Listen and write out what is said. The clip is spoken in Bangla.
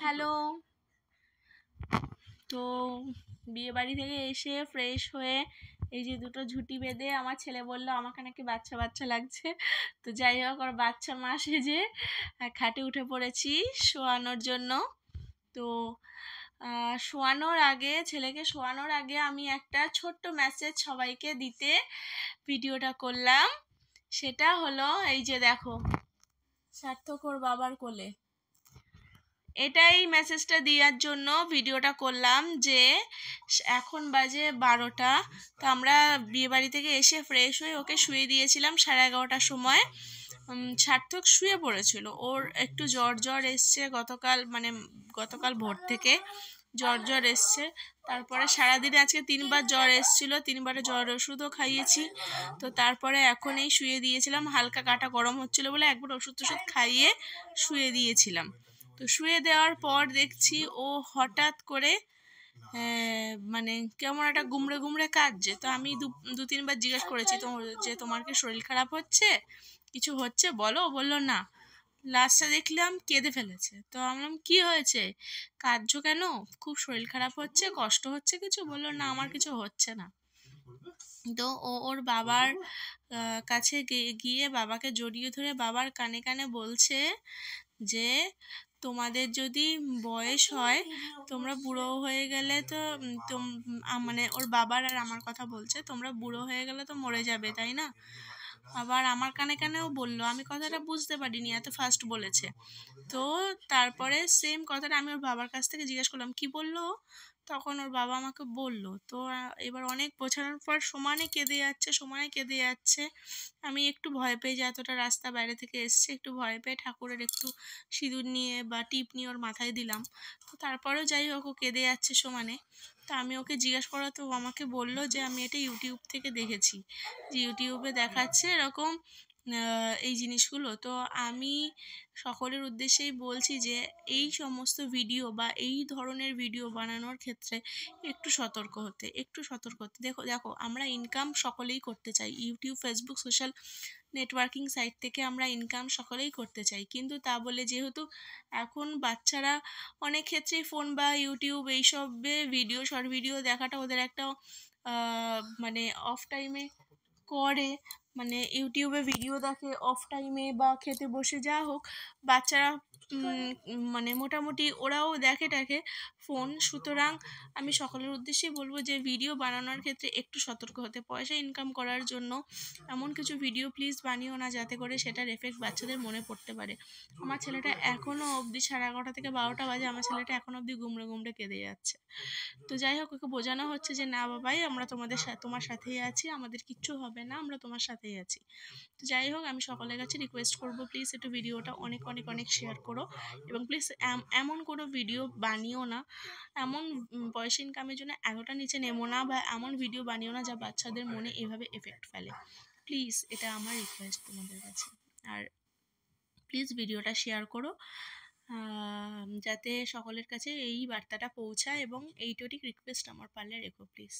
হ্যালো। তো বিয়ে বাড়ি থেকে এসে ফ্রেশ হয়ে এই যে দুটো ঝুঁটি বেঁধে আমার ছেলে বললো আমাকে নাকি বাচ্চা বাচ্চা লাগছে। তো যাই হোক, আর বাচ্চা মা সেজে খাটে উঠে পড়েছি শোয়ানোর জন্য। তো ছেলেকে শোয়ানোর আগে আমি একটা ছোট্ট মেসেজ সবাইকে দিতে ভিডিওটা করলাম। সেটা হলো এই যে দেখো, সার্থক ওর বাবার কোলে। এটাই মেসেজটা দেওয়ার জন্য ভিডিওটা করলাম যে এখন বাজে 12টা। তো আমরা বিয়েবাড়ি থেকে এসে ফ্রেশ হয়ে ওকে শুয়ে দিয়েছিলাম 11:30টার সময়। সার্থক শুয়ে পড়েছিল, ওর একটু জ্বর এসছে গতকাল ভোর থেকে জ্বর এসছে। তারপরে সারাদিনে আজকে 3বার জ্বর এসছিল, 3বারে জ্বর ওষুধও খাইয়েছি। তো তারপরে এখন এই শুয়ে দিয়েছিলাম, হালকা গাটা গরম হচ্ছিল বলে একবার ওষুধ খাইয়ে শুয়ে দিয়েছিলাম। তো শুয়ে দেওয়ার পর দেখছি ও হঠাৎ করে মানে কেমন একটা গুমড়ে গুমড়ে কাঁদছে। তো আমি দু তিনবার জিজ্ঞেস করেছি যে তোমার কি শরীর খারাপ হচ্ছে, কিছু হচ্ছে বলো। বললো না। লাস্টে দেখলাম কেঁদে ফেলেছে। তো আমি বললাম কি হয়েছে, কাঁদছো কেন, খুব শরীর খারাপ হচ্ছে, কষ্ট হচ্ছে কিছু? বললো না, আমার কিছু হচ্ছে না। তো ওর বাবার কাছে গিয়ে বাবাকে জড়িয়ে ধরে বাবার কানে কানে বলছে যে তোমাদের যদি বয়স হয়, তোমরা বুড়ো হয়ে গেলে তো মানে ওর বাবার আর আমার কথা বলছে, তোমরা বুড়ো হয়ে গেলে তো মরে যাবে, তাই না? আবার আমার কানে কানেও বললো, আমি কথাটা বুঝতে পারিনি, এত ফাস্ট বলেছে। তো তারপরে সেম কথাটা আমি ওর বাবার কাছ থেকে জিজ্ঞেস করলাম কি বললো। তখন ওর বাবা আমাকে বললো। তো এবার অনেক বোঝানোর পর সমানে কেঁদে যাচ্ছে। আমি একটু ভয় পেয়ে, যে এতটা রাস্তা বাইরে থেকে এসছে, একটু ভয় পেয়ে ঠাকুরের একটু সিঁদুর নিয়ে বা টিপ নিয়ে ওর মাথায় দিলাম। তো তারপরেও যাই হোক, ও কেঁদে যাচ্ছে সমানে। তো আমি ওকে জিজ্ঞাসা করা, তো ও আমাকে বললো যে আমি এটা ইউটিউব থেকে দেখেছি, যে ইউটিউবে দেখাচ্ছে এরকম এই জিনিসগুলো। তো আমি সকলের উদ্দেশ্যেই বলছি যে এই সমস্ত ভিডিও বা এই ধরনের ভিডিও বানানোর ক্ষেত্রে একটু সতর্ক হতে। দেখো দেখো, আমরা ইনকাম সকলেই করতে চাই, YouTube, Facebook, social networking site থেকে আমরা ইনকাম সকলেই করতে চাই। কিন্তু তা বলে যেহেতু এখন বাচ্চারা অনেক ক্ষেত্রেই ফোন বা ইউটিউব এইসবে শর্ট ভিডিও দেখাটা ওদের একটা মানে অফ টাইমে করে, মানে ইউটিউবে ভিডিও দেখে অফ টাইমে বা খেতে বসে, যা হোক বাচ্চারা মানে মোটামুটি ওরাও দেখে ফোন। সুতরাং আমি সকলের উদ্দেশ্যেই বলবো যে ভিডিও বানানোর ক্ষেত্রে একটু সতর্ক হতে। পয়সা ইনকাম করার জন্য এমন কিছু ভিডিও প্লিজ বানিও না যাতে করে সেটার এফেক্ট বাচ্চাদের মনে পড়তে পারে। আমার ছেলেটা এখনও অবধি 11:30 থেকে 12টা বাজে, আমার ছেলেটা এখনও অবধি গুমড়ে গুমড়ে কেঁদে যাচ্ছে। তো যাই হোক, ওকে বোঝানো হচ্ছে যে না বাবাই, আমরা তোমার সাথেই আছি, আমাদের কিচ্ছু হবে না, আমরা তোমার সাথেই আছি। তো যাই হোক, আমি সকলের কাছে রিকোয়েস্ট করবো প্লিজ একটু ভিডিওটা অনেক অনেক অনেক শেয়ার করো, এবং প্লিজ এমন কোনো ভিডিও বানিও না, এমন পয়সা ইনকামের জন্য এতটা নিচে নেমো না, বা এমন ভিডিও বানিও না যা বাচ্চাদের মনে এভাবে এফেক্ট ফেলে। প্লিজ, এটা আমার রিকোয়েস্ট তোমাদের কাছে। আর প্লিজ ভিডিওটা শেয়ার করো যাতে সকলের কাছে এই বার্তাটা পৌঁছায়, এবং এইটুকু রিকোয়েস্ট আমার পারলে রেখো প্লিজ।